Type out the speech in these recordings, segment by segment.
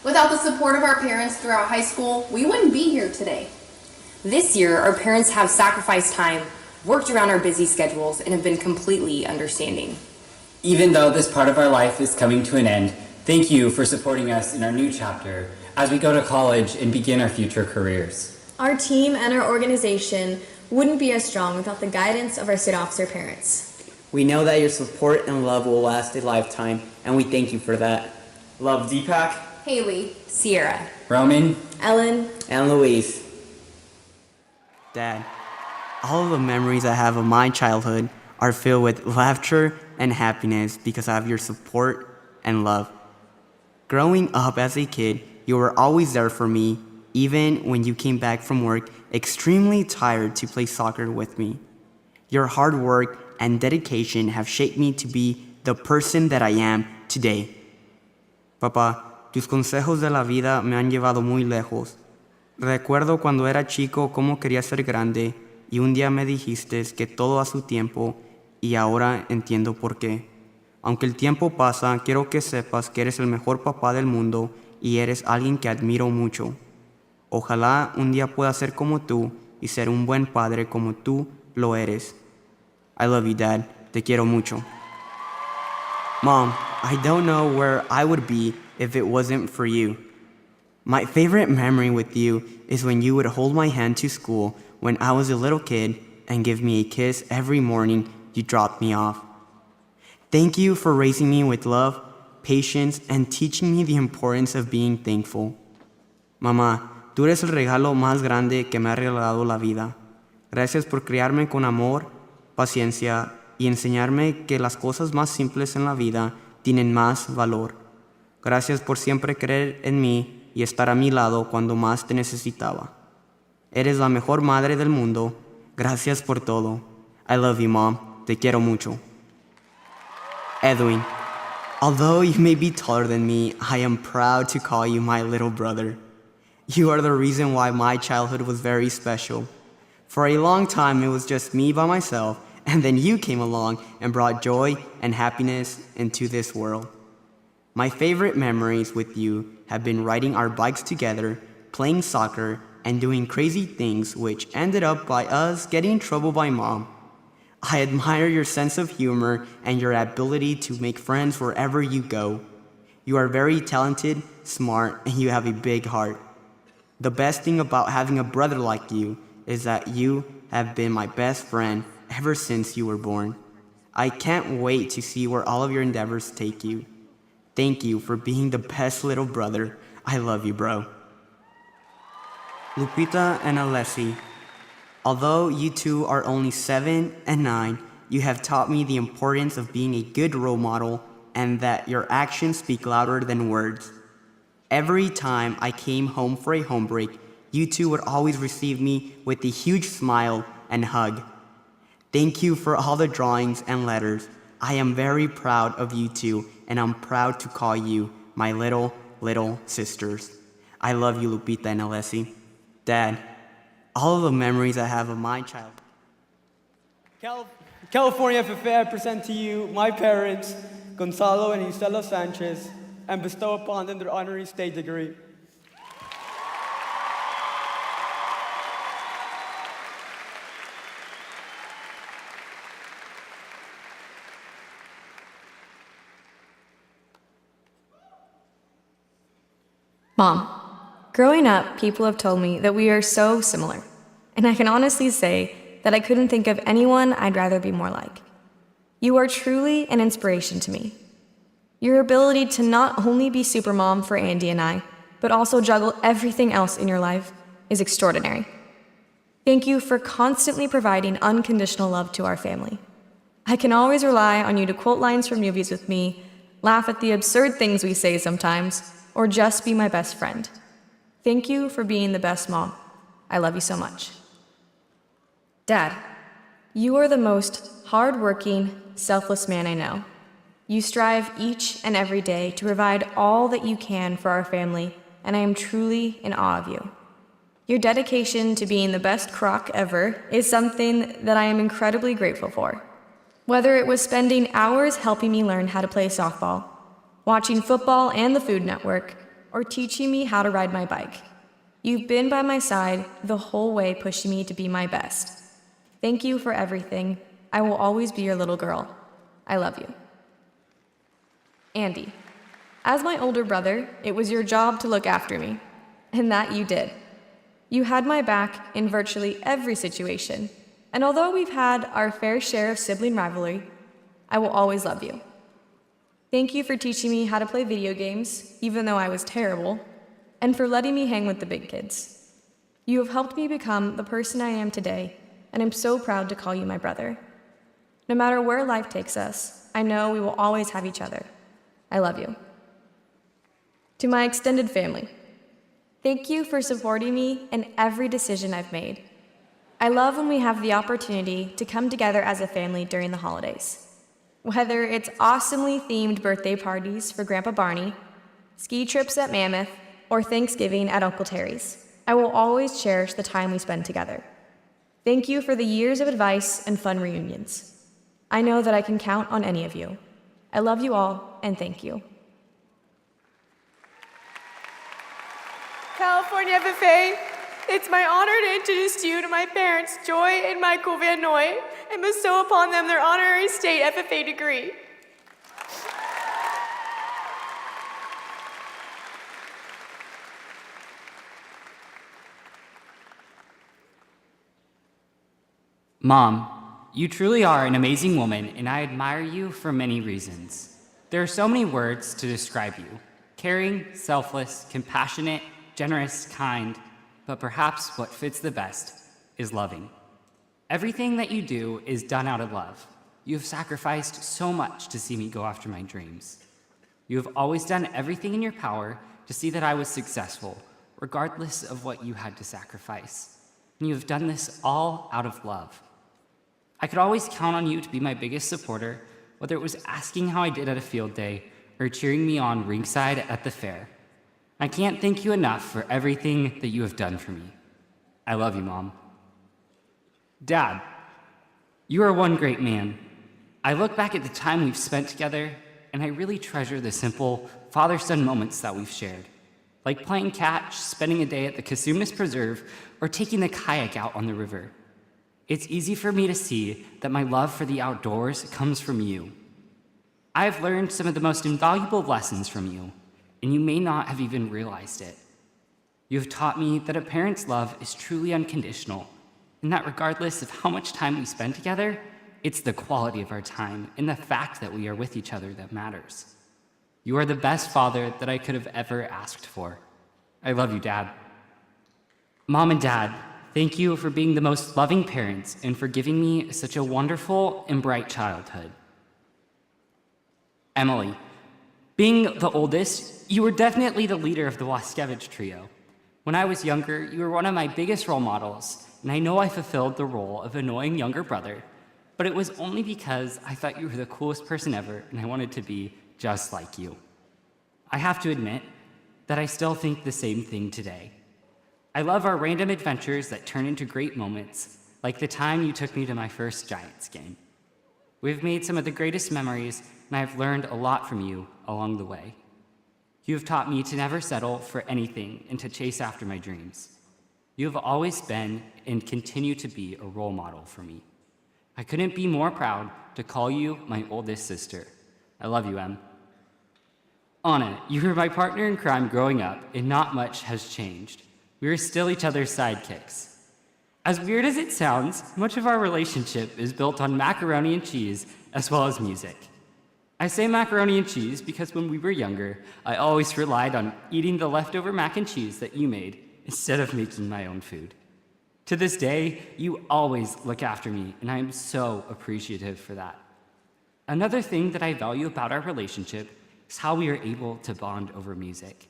Without the support of our parents throughout high school, we wouldn't be here today. This year, our parents have sacrificed time, worked around our busy schedules, and have been completely understanding. Even though this part of our life is coming to an end, thank you for supporting us in our new chapter as we go to college and begin our future careers. Our team and our organization wouldn't be as strong without the guidance of our state officer parents. We know that your support and love will last a lifetime, and we thank you for that. Love, Deepak, Haley, Sierra, Roman, Ellen, and Louise. Dad, all of the memories I have of my childhood are filled with laughter and happiness because of your support and love. Growing up as a kid, you were always there for me, even when you came back from work extremely tired to play soccer with me. Your hard work and dedication have shaped me to be the person that I am today. Papá, tus consejos de la vida me han llevado muy lejos. Recuerdo cuando era chico cómo quería ser grande y un día me dijiste que todo a su tiempo y ahora entiendo por qué. Aunque el tiempo pasa, quiero que sepas que eres el mejor papá del mundo y eres alguien que admiro mucho. Ojalá un día pueda ser como tú y ser un buen padre como tú lo eres. I love you, Dad. Te quiero mucho. Mom, I don't know where I would be if it wasn't for you. My favorite memory with you is when you would hold my hand to school when I was a little kid and give me a kiss every morning you dropped me off. Thank you for raising me with love, patience, and teaching me the importance of being thankful. Mamá, tú eres el regalo más grande que me ha regalado la vida. Gracias por criarme con amor, paciencia y enseñarme que las cosas más simples en la vida tienen más valor. Gracias por siempre creer en mí y estar a mi lado cuando más te necesitaba. Eres la mejor madre del mundo. Gracias por todo. I love you, Mom. Te quiero mucho. Edwin, although you may be taller than me, I am proud to call you my little brother. You are the reason why my childhood was very special. For a long time, it was just me by myself, and then you came along and brought joy and happiness into this world. My favorite memories with you have been riding our bikes together, playing soccer, and doing crazy things which ended up by us getting in trouble by Mom. I admire your sense of humor and your ability to make friends wherever you go. You are very talented, smart, and you have a big heart. The best thing about having a brother like you is that you have been my best friend ever since you were born. I can't wait to see where all of your endeavors take you. Thank you for being the best little brother. I love you, bro. Lupita and Alessi, although you two are only 7 and 9, you have taught me the importance of being a good role model and that your actions speak louder than words. Every time I came home for a home break, you two would always receive me with a huge smile and hug. Thank you for all the drawings and letters. I am very proud of you two, and I'm proud to call you my little sisters. I love you, Lupita and Alessi. Dad, all of the memories I have of my child. California FFA, I present to you my parents, Gonzalo and Isela Sanchez, and bestow upon them their honorary state degree. Mom, growing up, people have told me that we are so similar, and I can honestly say that I couldn't think of anyone I'd rather be more like. You are truly an inspiration to me. Your ability to not only be supermom for Andy and I, but also juggle everything else in your life is extraordinary. Thank you for constantly providing unconditional love to our family. I can always rely on you to quote lines from movies with me, laugh at the absurd things we say sometimes, or just be my best friend. Thank you for being the best mom. I love you so much. Dad, you are the most hardworking, selfless man I know. You strive each and every day to provide all that you can for our family, and I am truly in awe of you. Your dedication to being the best croc ever is something that I am incredibly grateful for. Whether it was spending hours helping me learn how to play softball, watching football and the Food Network, or teaching me how to ride my bike. You've been by my side the whole way, pushing me to be my best. Thank you for everything. I will always be your little girl. I love you. Andy, as my older brother, it was your job to look after me, and that you did. You had my back in virtually every situation, and although we've had our fair share of sibling rivalry, I will always love you. Thank you for teaching me how to play video games, even though I was terrible, and for letting me hang with the big kids. You have helped me become the person I am today, and I'm so proud to call you my brother. No matter where life takes us, I know we will always have each other. I love you. To my extended family, thank you for supporting me in every decision I've made. I love when we have the opportunity to come together as a family during the holidays. Whether it's awesomely themed birthday parties for Grandpa Barney, ski trips at Mammoth, or Thanksgiving at Uncle Terry's, I will always cherish the time we spend together. Thank you for the years of advice and fun reunions. I know that I can count on any of you. I love you all, and thank you. California FFA, it's my honor to introduce you to my parents, Joy and Michael Van Noy, and bestow upon them their honorary state FFA degree. Mom, you truly are an amazing woman, and I admire you for many reasons. There are so many words to describe you: caring, selfless, compassionate, generous, kind, but perhaps what fits the best is loving. Everything that you do is done out of love. You have sacrificed so much to see me go after my dreams. You have always done everything in your power to see that I was successful, regardless of what you had to sacrifice. And you have done this all out of love. I could always count on you to be my biggest supporter, whether it was asking how I did at a field day or cheering me on ringside at the fair. I can't thank you enough for everything that you have done for me. I love you, Mom. Dad, you are one great man. I look back at the time we've spent together, and I really treasure the simple father-son moments that we've shared, like playing catch, spending a day at the Casumas Preserve, or taking the kayak out on the river. It's easy for me to see that my love for the outdoors comes from you. I've learned some of the most invaluable lessons from you, and you may not have even realized it. You have taught me that a parent's love is truly unconditional, and that regardless of how much time we spend together, it's the quality of our time and the fact that we are with each other that matters. You are the best father that I could have ever asked for. I love you, Dad. Mom and Dad, thank you for being the most loving parents and for giving me such a wonderful and bright childhood. Emily, being the oldest, you were definitely the leader of the Waskevich trio. When I was younger, you were one of my biggest role models, and I know I fulfilled the role of annoying younger brother, but it was only because I thought you were the coolest person ever, and I wanted to be just like you. I have to admit that I still think the same thing today. I love our random adventures that turn into great moments, like the time you took me to my first Giants game. We've made some of the greatest memories, and I've learned a lot from you along the way. You have taught me to never settle for anything and to chase after my dreams. You have always been and continue to be a role model for me. I couldn't be more proud to call you my oldest sister. I love you, Em. Anna, you were my partner in crime growing up, and not much has changed. We are still each other's sidekicks. As weird as it sounds, much of our relationship is built on macaroni and cheese as well as music. I say macaroni and cheese because when we were younger, I always relied on eating the leftover mac and cheese that you made instead of making my own food. To this day, you always look after me, and I am so appreciative for that. Another thing that I value about our relationship is how we are able to bond over music.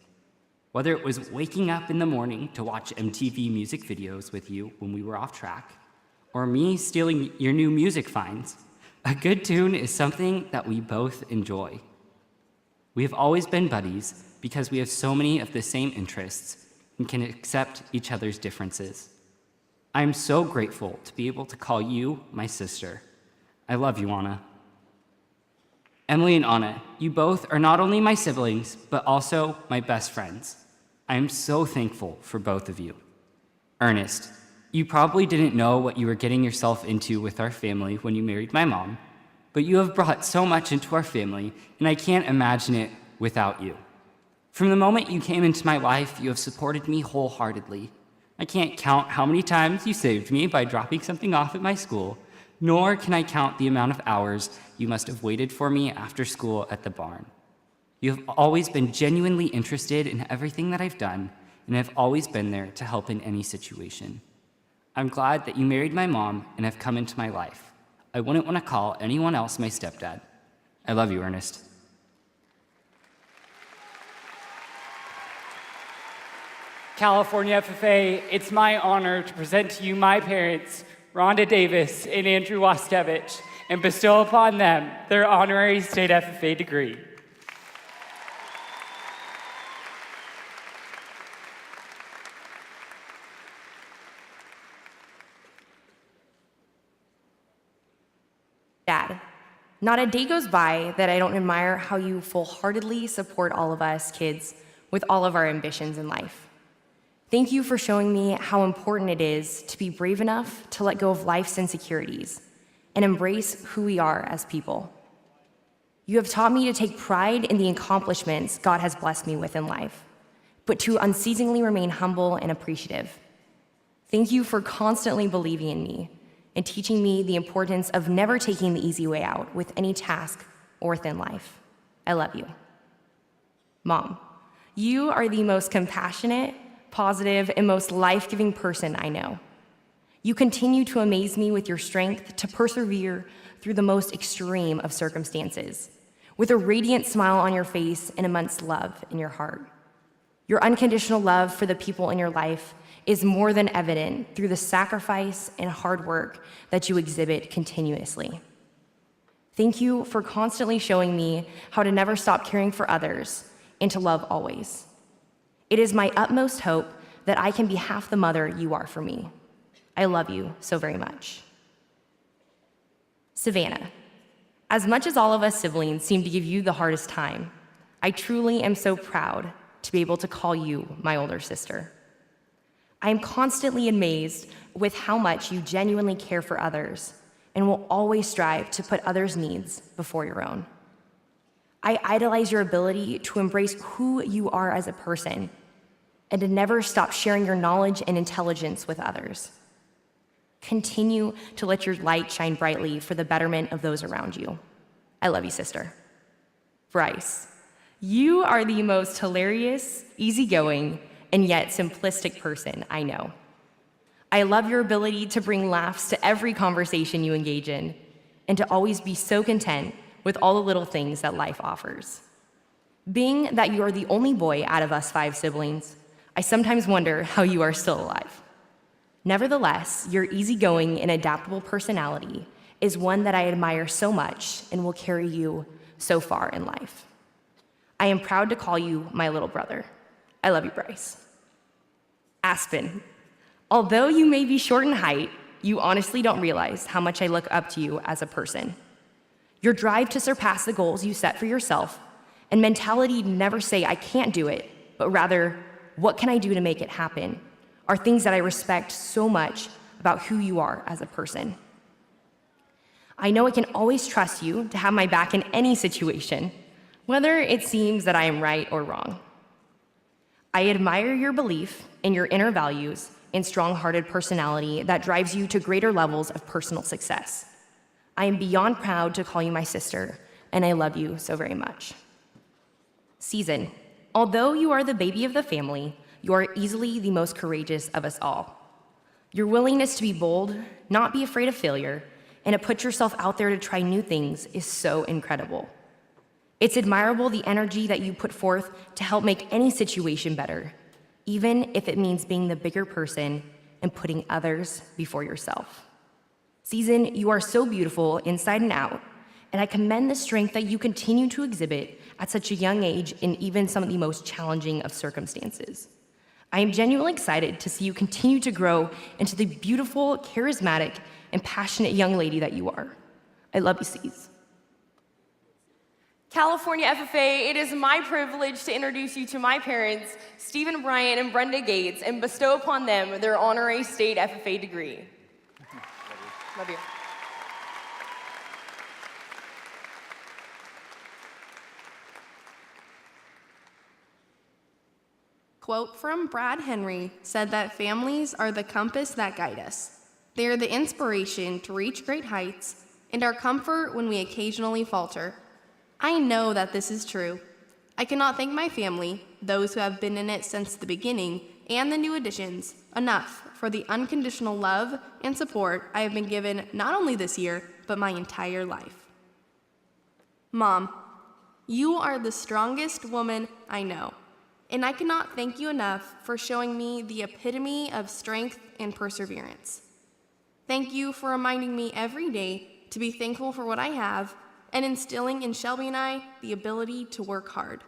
Whether it was waking up in the morning to watch MTV music videos with you when we were off track, or me stealing your new music finds, a good tune is something that we both enjoy. We have always been buddies because we have so many of the same interests and can accept each other's differences. I am so grateful to be able to call you my sister. I love you, Anna. Emily and Anna, you both are not only my siblings, but also my best friends. I am so thankful for both of you. Ernest, you probably didn't know what you were getting yourself into with our family when you married my mom, but you have brought so much into our family, and I can't imagine it without you. From the moment you came into my life, you have supported me wholeheartedly. I can't count how many times you saved me by dropping something off at my school, nor can I count the amount of hours you must have waited for me after school at the barn. You have always been genuinely interested in everything that I've done, and have always been there to help in any situation. I'm glad that you married my mom and have come into my life. I wouldn't want to call anyone else my stepdad. I love you, Ernest. California FFA, it's my honor to present to you my parents, Rhonda Davis and Andrew Waskevich, and bestow upon them their honorary state FFA degree. Dad, not a day goes by that I don't admire how you full-heartedly support all of us kids with all of our ambitions in life. Thank you for showing me how important it is to be brave enough to let go of life's insecurities and embrace who we are as people. You have taught me to take pride in the accomplishments God has blessed me with in life, but to unceasingly remain humble and appreciative. Thank you for constantly believing in me and teaching me the importance of never taking the easy way out with any task or within life. I love you. Mom, you are the most compassionate, positive, and most life-giving person I know. You continue to amaze me with your strength to persevere through the most extreme of circumstances, with a radiant smile on your face and immense love in your heart. Your unconditional love for the people in your life is more than evident through the sacrifice and hard work that you exhibit continuously. Thank you for constantly showing me how to never stop caring for others and to love always. It is my utmost hope that I can be half the mother you are for me. I love you so very much. Savannah, as much as all of us siblings seem to give you the hardest time, I truly am so proud to be able to call you my older sister. I am constantly amazed with how much you genuinely care for others and will always strive to put others' needs before your own. I idolize your ability to embrace who you are as a person and to never stop sharing your knowledge and intelligence with others. Continue to let your light shine brightly for the betterment of those around you. I love you, sister. Bryce, you are the most hilarious, easygoing, and yet simplistic person I know. I love your ability to bring laughs to every conversation you engage in and to always be so content with all the little things that life offers. Being that you are the only boy out of us 5 siblings, I sometimes wonder how you are still alive. Nevertheless, your easygoing and adaptable personality is one that I admire so much and will carry you so far in life. I am proud to call you my little brother. I love you, Bryce. Aspen, although you may be short in height, you honestly don't realize how much I look up to you as a person. Your drive to surpass the goals you set for yourself and mentality to never say, I can't do it, but rather, what can I do to make it happen, are things that I respect so much about who you are as a person. I know I can always trust you to have my back in any situation, whether it seems that I am right or wrong. I admire your belief in your inner values and strong-hearted personality that drives you to greater levels of personal success. I am beyond proud to call you my sister, and I love you so very much. Season, although you are the baby of the family, you are easily the most courageous of us all. Your willingness to be bold, not be afraid of failure, and to put yourself out there to try new things is so incredible. It's admirable the energy that you put forth to help make any situation better, even if it means being the bigger person and putting others before yourself. Season, you are so beautiful inside and out, and I commend the strength that you continue to exhibit at such a young age in even some of the most challenging of circumstances. I am genuinely excited to see you continue to grow into the beautiful, charismatic, and passionate young lady that you are. I love you, Cease. California FFA, it is my privilege to introduce you to my parents, Stephen Bryant and Brenda Gates, and bestow upon them their honorary state FFA degree. Love you. Quote from Brad Henry said that families are the compass that guide us. They are the inspiration to reach great heights and our comfort when we occasionally falter. I know that this is true. I cannot thank my family, those who have been in it since the beginning, and the new additions, enough for the unconditional love and support I have been given not only this year, but my entire life. Mom, you are the strongest woman I know, and I cannot thank you enough for showing me the epitome of strength and perseverance. Thank you for reminding me every day to be thankful for what I have and instilling in Shelby and I the ability to work hard.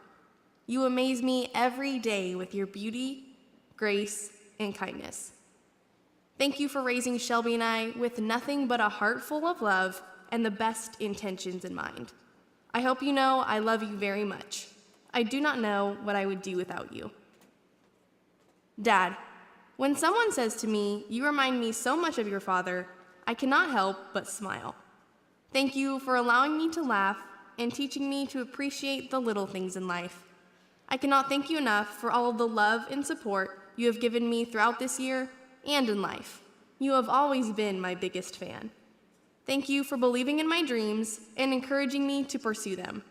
You amaze me every day with your beauty, grace, and kindness. Thank you for raising Shelby and I with nothing but a heart full of love and the best intentions in mind. I hope you know I love you very much. I do not know what I would do without you. Dad, when someone says to me, "You remind me so much of your father," I cannot help but smile. Thank you for allowing me to laugh and teaching me to appreciate the little things in life. I cannot thank you enough for all of the love and support you have given me throughout this year and in life. You have always been my biggest fan. Thank you for believing in my dreams and encouraging me to pursue them.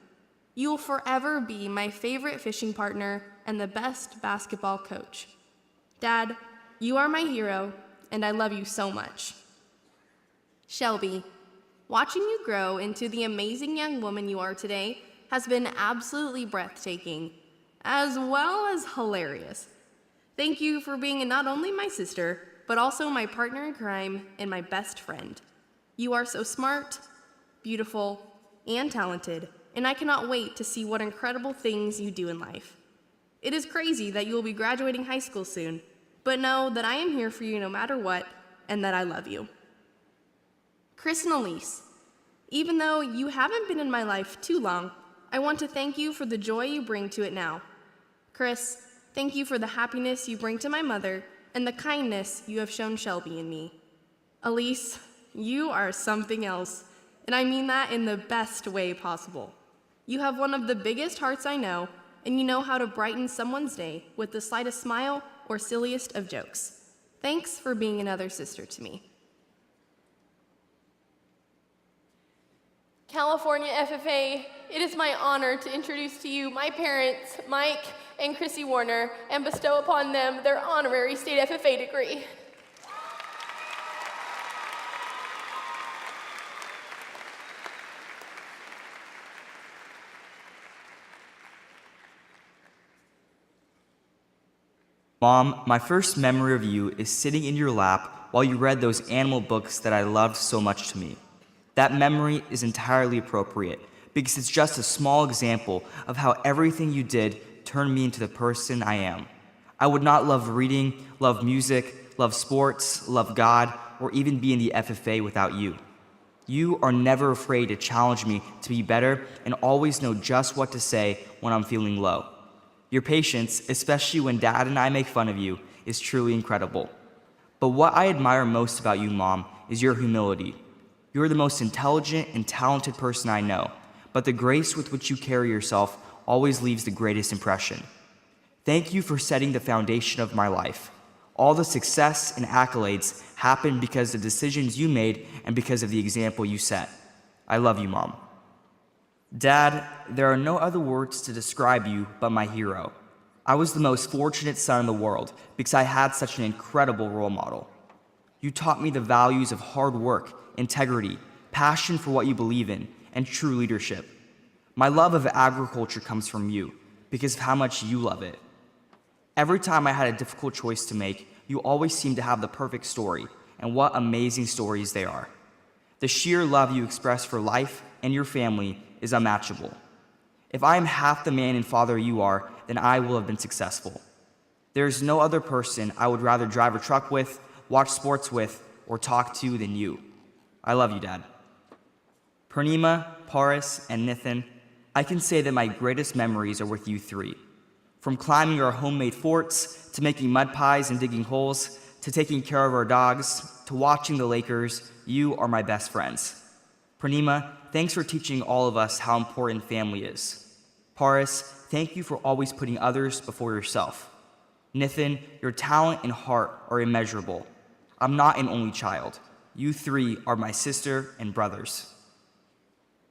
You will forever be my favorite fishing partner and the best basketball coach. Dad, you are my hero, and I love you so much. Shelby, watching you grow into the amazing young woman you are today has been absolutely breathtaking, as well as hilarious. Thank you for being not only my sister, but also my partner in crime and my best friend. You are so smart, beautiful, and talented, and I cannot wait to see what incredible things you do in life. It is crazy that you will be graduating high school soon, but know that I am here for you no matter what, and that I love you. Chris and Elise, even though you haven't been in my life too long, I want to thank you for the joy you bring to it now. Chris, thank you for the happiness you bring to my mother and the kindness you have shown Shelby and me. Elise, you are something else, and I mean that in the best way possible. You have one of the biggest hearts I know, and you know how to brighten someone's day with the slightest smile or silliest of jokes. Thanks for being another sister to me. California FFA, it is my honor to introduce to you my parents, Mike and Chrissy Warner, and bestow upon them their honorary state FFA degree. Mom, my first memory of you is sitting in your lap while you read those animal books that I loved so much to me. That memory is entirely appropriate because it's just a small example of how everything you did turned me into the person I am. I would not love reading, love music, love sports, love God, or even be in the FFA without you. You are never afraid to challenge me to be better and always know just what to say when I'm feeling low. Your patience, especially when Dad and I make fun of you, is truly incredible. But what I admire most about you, Mom, is your humility. You're the most intelligent and talented person I know, but the grace with which you carry yourself always leaves the greatest impression. Thank you for setting the foundation of my life. All the success and accolades happened because of the decisions you made and because of the example you set. I love you, Mom. Dad, there are no other words to describe you but my hero. I was the most fortunate son in the world because I had such an incredible role model. You taught me the values of hard work, integrity, passion for what you believe in, and true leadership. My love of agriculture comes from you because of how much you love it. Every time I had a difficult choice to make, you always seemed to have the perfect story, and what amazing stories they are. The sheer love you express for life and your family is unmatchable. If I am half the man and father you are, then I will have been successful. There is no other person I would rather drive a truck with, watch sports with, or talk to than you. I love you, Dad. Purnima, Paris, and Nithin, I can say that my greatest memories are with you three. From climbing our homemade forts, to making mud pies and digging holes, to taking care of our dogs, to watching the Lakers, you are my best friends. Purnima, thanks for teaching all of us how important family is. Paris, thank you for always putting others before yourself. Nithin, your talent and heart are immeasurable. I'm not an only child. You three are my sister and brothers.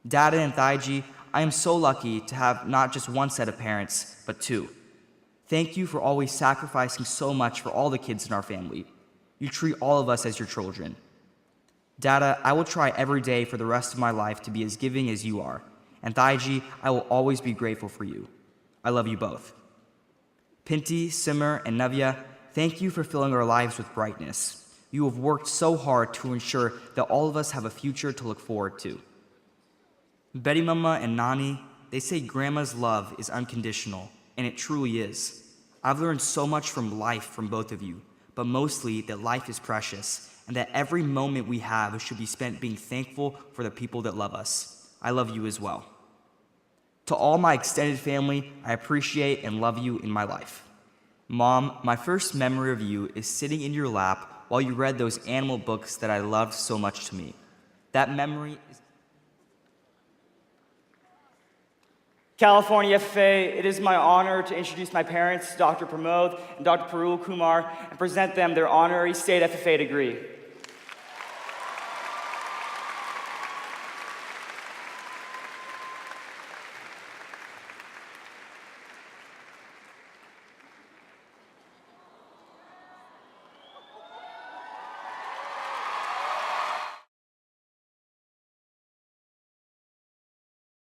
Dada and Thaiji, I am so lucky to have not just one set of parents, but two. Thank you for always sacrificing so much for all the kids in our family. You treat all of us as your children. Dada, I will try every day for the rest of my life to be as giving as you are. And Thaiji, I will always be grateful for you. I love you both. Pinti, Simmer, and Navya, thank you for filling our lives with brightness. You have worked so hard to ensure that all of us have a future to look forward to. Betty Mama and Nani, they say grandma's love is unconditional, and it truly is. I've learned so much from life from both of you, but mostly that life is precious, and that every moment we have should be spent being thankful for the people that love us. I love you as well. To all my extended family, I appreciate and love you in my life. Mom, my first memory of you is sitting in your lap while you read those animal books that I loved so much to me. That memory is... California FFA, it is my honor to introduce my parents, Dr. Pramod and Dr. Parul Kumar, and present them their honorary state FFA degree.